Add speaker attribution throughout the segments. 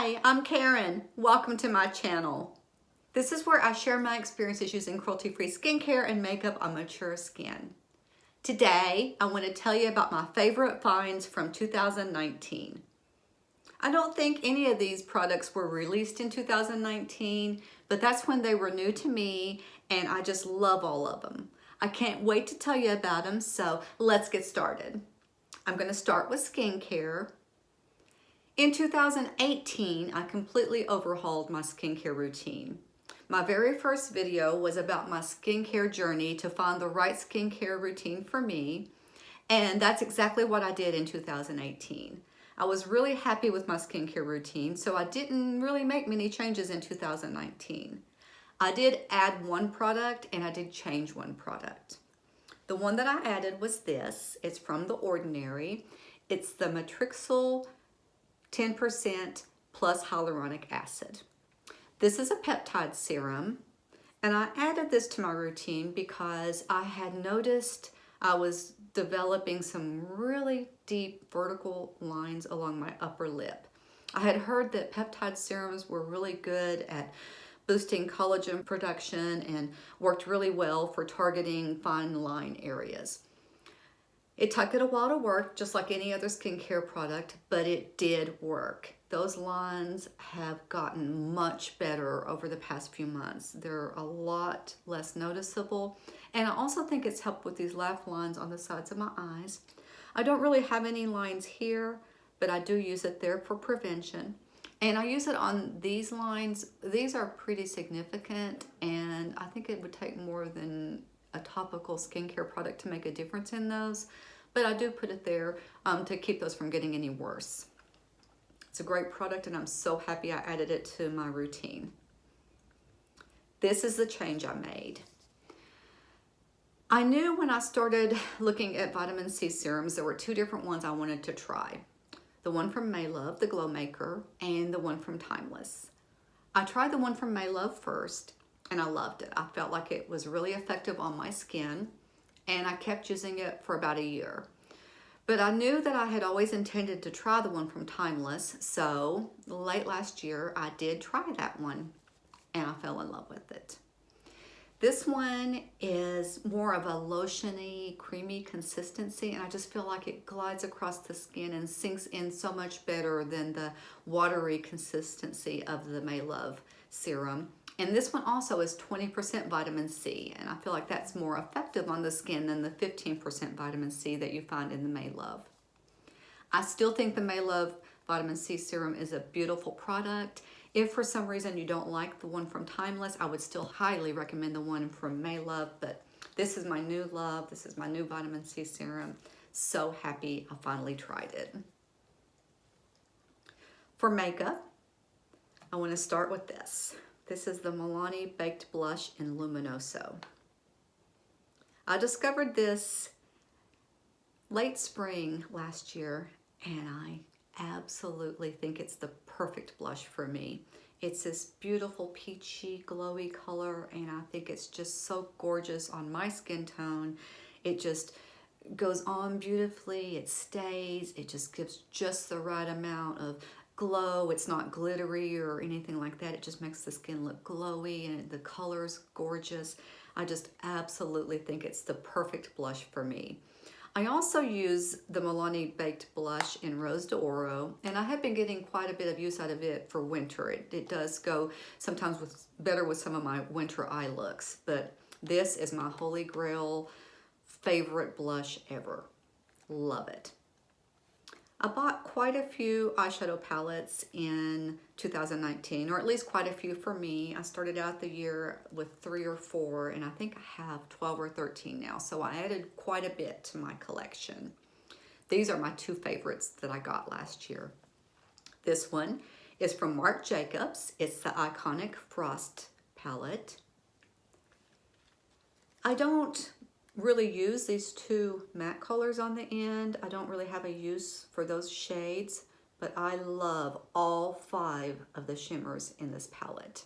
Speaker 1: Hi, I'm Karen. Welcome to my channel. This is where I share my experiences using cruelty-free skincare and makeup on mature skin. Today, I want to tell you about my favorite finds from 2019. I don't think any of these products were released in 2019, but that's when they were new to me and I just love all of them. I can't wait to tell you about them, so let's get started. I'm going to start with skincare. In 2018, I completely overhauled my skincare routine. My very first video was about my skincare journey to find the right skincare routine for me, and that's exactly what I did in 2018. I was really happy with my skincare routine, so I didn't really make many changes in 2019. I did add one product and I did change one product. The one that I added was this. It's from The Ordinary. It's the Matrixyl 10% plus hyaluronic acid. This is a peptide serum, and I added this to my routine because I had noticed I was developing some really deep vertical lines along my upper lip. I had heard that peptide serums were really good at boosting collagen production and worked really well for targeting fine line areas. It took it a while to work, just like any other skincare product, but it did work. Those lines have gotten much better over the past few months. They're a lot less noticeable, and I also think it's helped with these laugh lines on the sides of my eyes. I don't really have any lines here, but I do use it there for prevention. And I use it on these lines. These are pretty significant, and I think it would take more than a topical skincare product to make a difference in those, but I do put it there to keep those from getting any worse. It's a great product and I'm so happy I added it to my routine. This is the change I made. I knew when I started looking at vitamin C serums, there were two different ones I wanted to try. The one from Maylove, the Glow Maker, and the one from Timeless. I tried the one from Maylove first, and I loved it. I felt like it was really effective on my skin, and I kept using it for about a year. But I knew that I had always intended to try the one from Timeless, so late last year I did try that one, and I fell in love with it. This one is more of a lotiony, creamy consistency, and I just feel like it glides across the skin and sinks in so much better than the watery consistency of the Maylove serum. And this one also is 20% vitamin C, and I feel like that's more effective on the skin than the 15% vitamin C that you find in the Maylove. I still think the Maylove vitamin C serum is a beautiful product. If for some reason you don't like the one from Timeless, I would still highly recommend the one from Maylove, but this is my new love. This is my new vitamin C serum. So happy I finally tried it. For makeup, I want to start with this. This is the Milani Baked Blush in Luminoso. I discovered this late spring last year, and I absolutely think it's the perfect blush for me. It's this beautiful peachy, glowy color, and I think it's just so gorgeous on my skin tone. It just goes on beautifully, it stays, it just gives just the right amount of glow. It's not glittery or anything like that. It just makes the skin look glowy, and the color's gorgeous. I just absolutely think it's the perfect blush for me. I also use the Milani Baked Blush in Rose d'Oro, and I have been getting quite a bit of use out of it for winter. It does go sometimes better with some of my winter eye looks, but this is my holy grail favorite blush ever. Love it. I bought quite a few eyeshadow palettes in 2019, or at least quite a few for me. I started out the year with 3 or 4, and I think I have 12 or 13 now, so I added quite a bit to my collection. These are my two favorites that I got last year. This one is from Marc Jacobs. It's the Eye-Conic Frost palette. I don't really use these two matte colors on the end. I don't really have a use for those shades, but I love all 5 of the shimmers in this palette.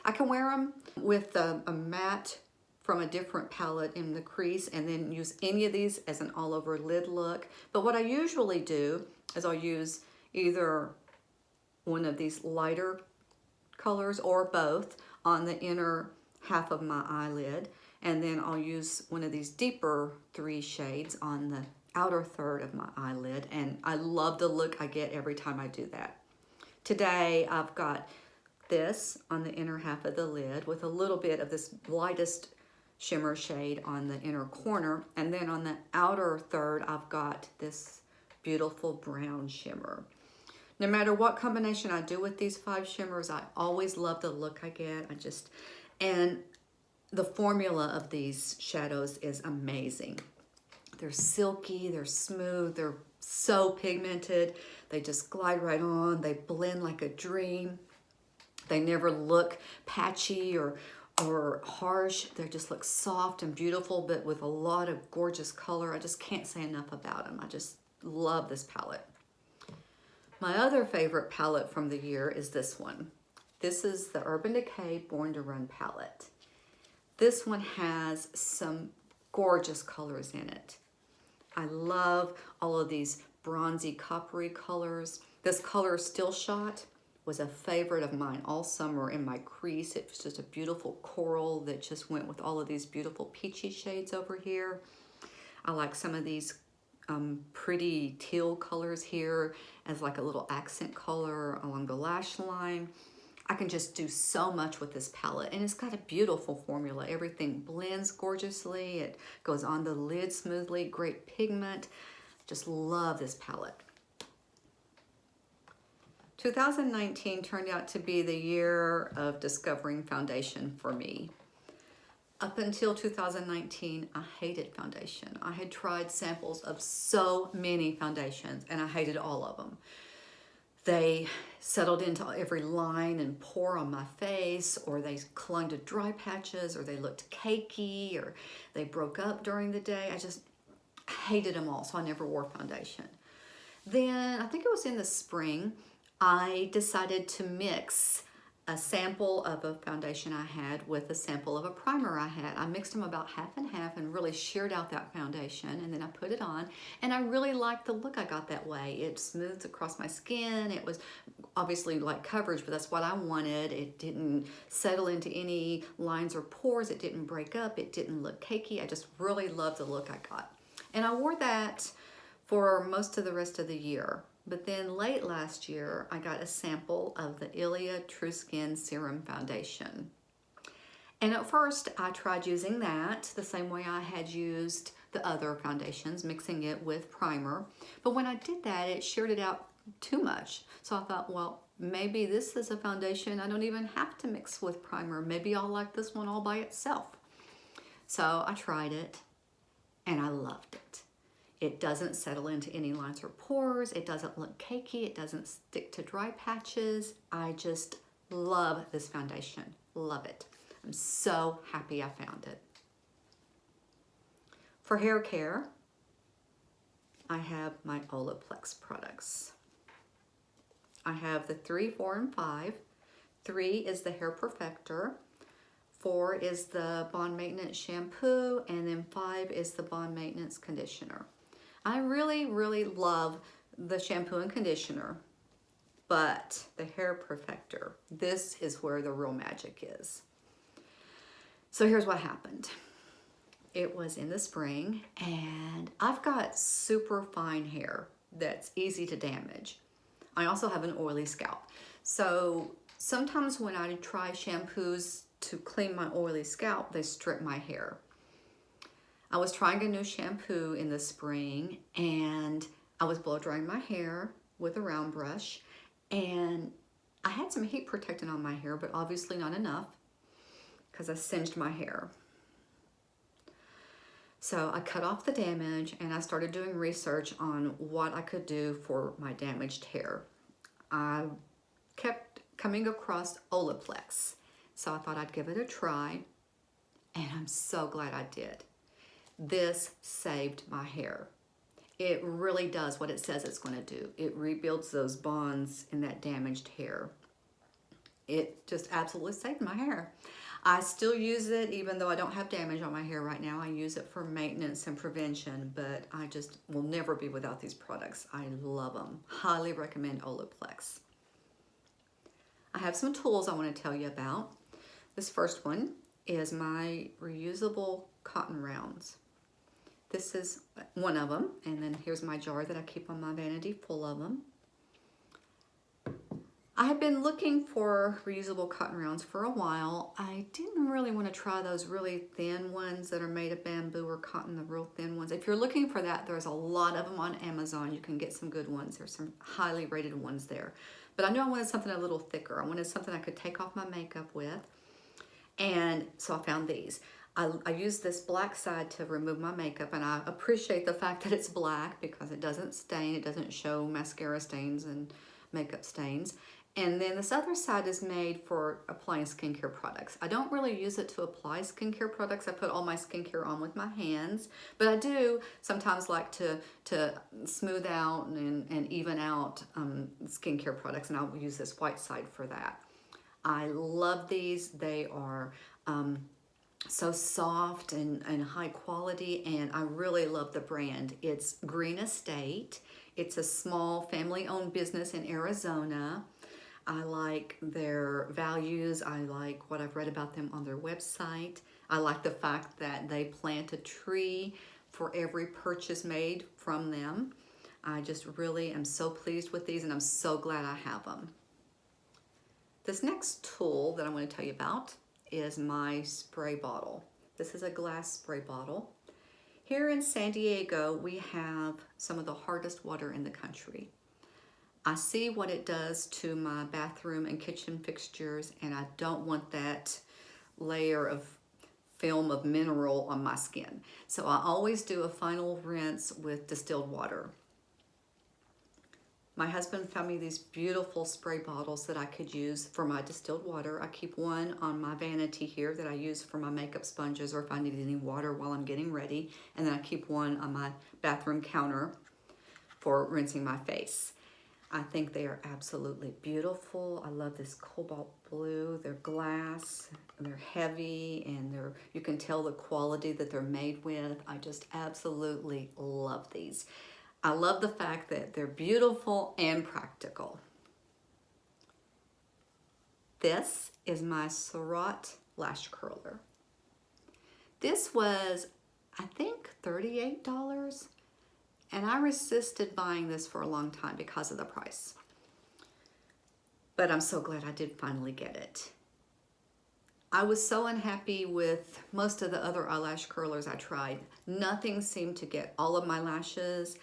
Speaker 1: I can wear them with a matte from a different palette in the crease and then use any of these as an all over lid look. But what I usually do is I'll use either one of these lighter colors or both on the inner half of my eyelid, and then I'll use one of these deeper 3 shades on the outer third of my eyelid, and I love the look I get every time I do that. Today I've got this on the inner half of the lid with a little bit of this lightest shimmer shade on the inner corner, and then on the outer third I've got this beautiful brown shimmer. No matter what combination I do with these 5 shimmers, I always love the look I get. And the formula of these shadows is amazing. They're silky, they're smooth, they're so pigmented. They just glide right on. They blend like a dream. They never look patchy or harsh. They just look soft and beautiful, but with a lot of gorgeous color. I just can't say enough about them. I just love this palette. My other favorite palette from the year is this one. This is the Urban Decay Born to Run palette. This one has some gorgeous colors in it. I love all of these bronzy coppery colors. This color Still Shot was a favorite of mine all summer in my crease. It was just a beautiful coral that just went with all of these beautiful peachy shades over here. I like some of these pretty teal colors here as like a little accent color along the lash line. I can just do so much with this palette, and it's got a beautiful formula. Everything blends gorgeously. It goes on the lid smoothly, great pigment. Just love this palette. 2019 turned out to be the year of discovering foundation for me. Up until 2019, I hated foundation. I had tried samples of so many foundations, and I hated all of them. They settled into every line and pore on my face, or they clung to dry patches, or they looked cakey, or they broke up during the day. I just hated them all, so I never wore foundation. Then, I think it was in the spring, I decided to mix a sample of a foundation I had with a sample of a primer I had. I mixed them about half and half and really sheared out that foundation, and then I put it on, and I really liked the look I got that way. It smoothed across my skin. It was obviously like coverage, but that's what I wanted. It didn't settle into any lines or pores. It didn't break up. It didn't look cakey. I just really loved the look I got. And I wore that for most of the rest of the year. But then late last year, I got a sample of the Ilia True Skin Serum Foundation. And at first, I tried using that the same way I had used the other foundations, mixing it with primer. But when I did that, it sheared it out too much. So I thought, well, maybe this is a foundation I don't even have to mix with primer. Maybe I'll like this one all by itself. So I tried it, and I loved it. It doesn't settle into any lines or pores. It doesn't look cakey. It doesn't stick to dry patches. I just love this foundation. Love it. I'm so happy I found it. For hair care, I have my Olaplex products. I have the 3, 4, and 5. 3 is the Hair Perfector. 4 is the Bond Maintenance Shampoo, and then 5 is the Bond Maintenance Conditioner. I really, really love the shampoo and conditioner, but the Hair Perfector, this is where the real magic is. So here's what happened. It was in the spring, and I've got super fine hair that's easy to damage. I also have an oily scalp. So sometimes when I try shampoos to clean my oily scalp, they strip my hair. I was trying a new shampoo in the spring, and I was blow drying my hair with a round brush, and I had some heat protectant on my hair, but obviously not enough because I singed my hair. So I cut off the damage, and I started doing research on what I could do for my damaged hair. I kept coming across Olaplex, so I thought I'd give it a try, and I'm so glad I did. This saved my hair. It really does what it says it's going to do. It rebuilds those bonds in that damaged hair. It just absolutely saved my hair. I still use it even though I don't have damage on my hair right now. I use it for maintenance and prevention, but I just will never be without these products. I love them. Highly recommend Olaplex. I have some tools I want to tell you about. This first one is my reusable cotton rounds. This is one of them, and then here's my jar that I keep on my vanity full of them. I have been looking for reusable cotton rounds for a while. I didn't really want to try those really thin ones that are made of bamboo or cotton, the real thin ones. If you're looking for that, there's a lot of them on Amazon. You can get some good ones. There's some highly rated ones there. But I knew I wanted something a little thicker. I wanted something I could take off my makeup with. And so I found these. I use this black side to remove my makeup, and I appreciate the fact that it's black because it doesn't stain. It doesn't show mascara stains and makeup stains. And then this other side is made for applying skincare products. I don't really use it to apply skincare products. I put all my skincare on with my hands, but I do sometimes like to smooth out and even out skincare products, and I'll use this white side for that. I love these. They are so soft and high quality, and I really love the brand. It's Green Estate. It's a small family-owned business in Arizona. I like their values. I like what I've read about them on their website. I like the fact that they plant a tree for every purchase made from them. I just really am so pleased with these, and I'm so glad I have them. This next tool that I want to tell you about is my spray bottle. This is a glass spray bottle. Here in San Diego, we have some of the hardest water in the country. I see what it does to my bathroom and kitchen fixtures, and I don't want that layer of film of mineral on my skin. So I always do a final rinse with distilled water. My husband found me these beautiful spray bottles that I could use for my distilled water. I keep one on my vanity here that I use for my makeup sponges or if I need any water while I'm getting ready. And then I keep one on my bathroom counter for rinsing my face. I think they are absolutely beautiful. I love this cobalt blue. They're glass, they're heavy, and you can tell the quality that they're made with. I just absolutely love these. I love the fact that they're beautiful and practical. This is my Surratt lash curler. This was, I think, $38. And I resisted buying this for a long time because of the price. But I'm so glad I did finally get it. I was so unhappy with most of the other eyelash curlers I tried. Nothing seemed to get all of my lashes,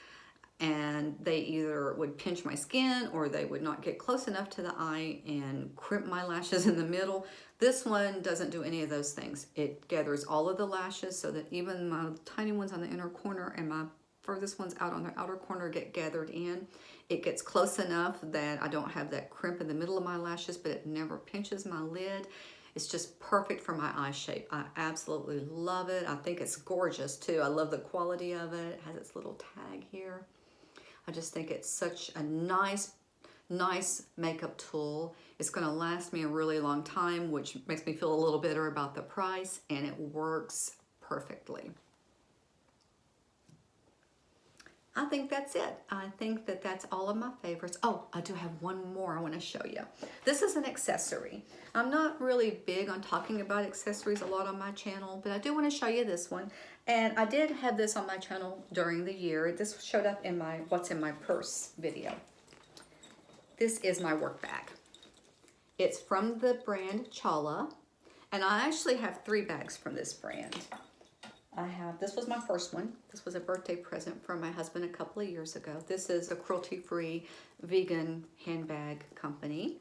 Speaker 1: and they either would pinch my skin or they would not get close enough to the eye and crimp my lashes in the middle. This one doesn't do any of those things. It gathers all of the lashes so that even my tiny ones on the inner corner and my furthest ones out on the outer corner get gathered in. It gets close enough that I don't have that crimp in the middle of my lashes, but it never pinches my lid. It's just perfect for my eye shape. I absolutely love it. I think it's gorgeous too. I love the quality of it. It has its little tag here. I just think it's such a nice makeup tool. It's gonna last me a really long time, which makes me feel a little bitter about the price, and it works perfectly. I think that's it. I think that that's all of my favorites. Oh, I do have one more I want to show you. This is an accessory. I'm not really big on talking about accessories a lot on my channel, but I do want to show you this one. And I did have this on my channel during the year. This showed up in my What's in My Purse video. This is my work bag. It's from the brand Chala, and I actually have 3 bags from this brand. This was my first one. This was a birthday present from my husband a couple of years ago. This is a cruelty-free vegan handbag company.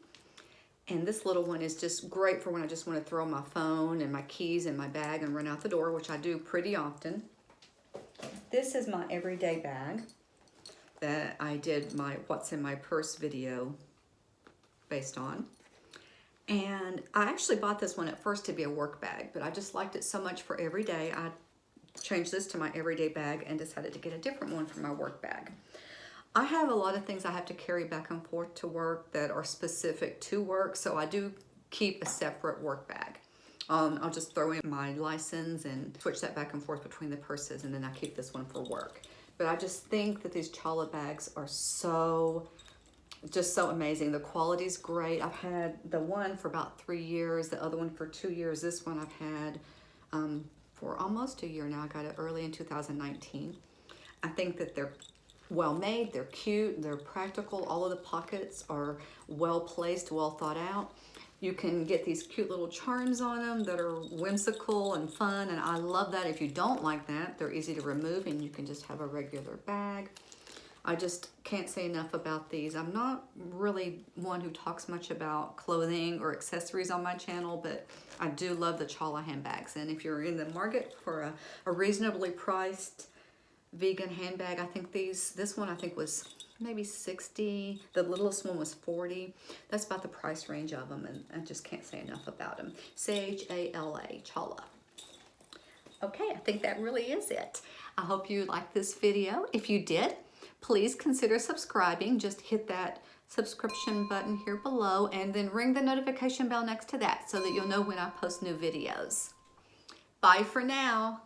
Speaker 1: And this little one is just great for when I just want to throw my phone and my keys in my bag and run out the door, which I do pretty often. This is my everyday bag that I did my What's in My Purse video based on. And I actually bought this one at first to be a work bag, but I just liked it so much for every day. I changed this to my everyday bag and decided to get a different one for my work bag. I have a lot of things I have to carry back and forth to work that are specific to work, so I do keep a separate work bag. I'll just throw in my license and switch that back and forth between the purses, and then I keep this one for work. But I just think that these Chala bags are so just so amazing. The quality's great. I've had the one for about 3 years, the other one for 2 years. This one I've had for almost a year now. I got it early in 2019. I think that they're well made, they're cute, they're practical. All of the pockets are well placed, well thought out. You can get these cute little charms on them that are whimsical and fun, and I love that. If you don't like that, they're easy to remove and you can just have a regular bag. I just can't say enough about these. I'm not really one who talks much about clothing or accessories on my channel, but I do love the Chala handbags. And if you're in the market for a reasonably priced vegan handbag, I think this one I think was maybe 60. The littlest one was 40. That's about the price range of them, and I just can't say enough about them. C-H-A-L-A, Chala. Okay, I think that really is it. I hope you liked this video. If you did, please consider subscribing. Just hit that subscription button here below and then ring the notification bell next to that so that you'll know when I post new videos. Bye for now.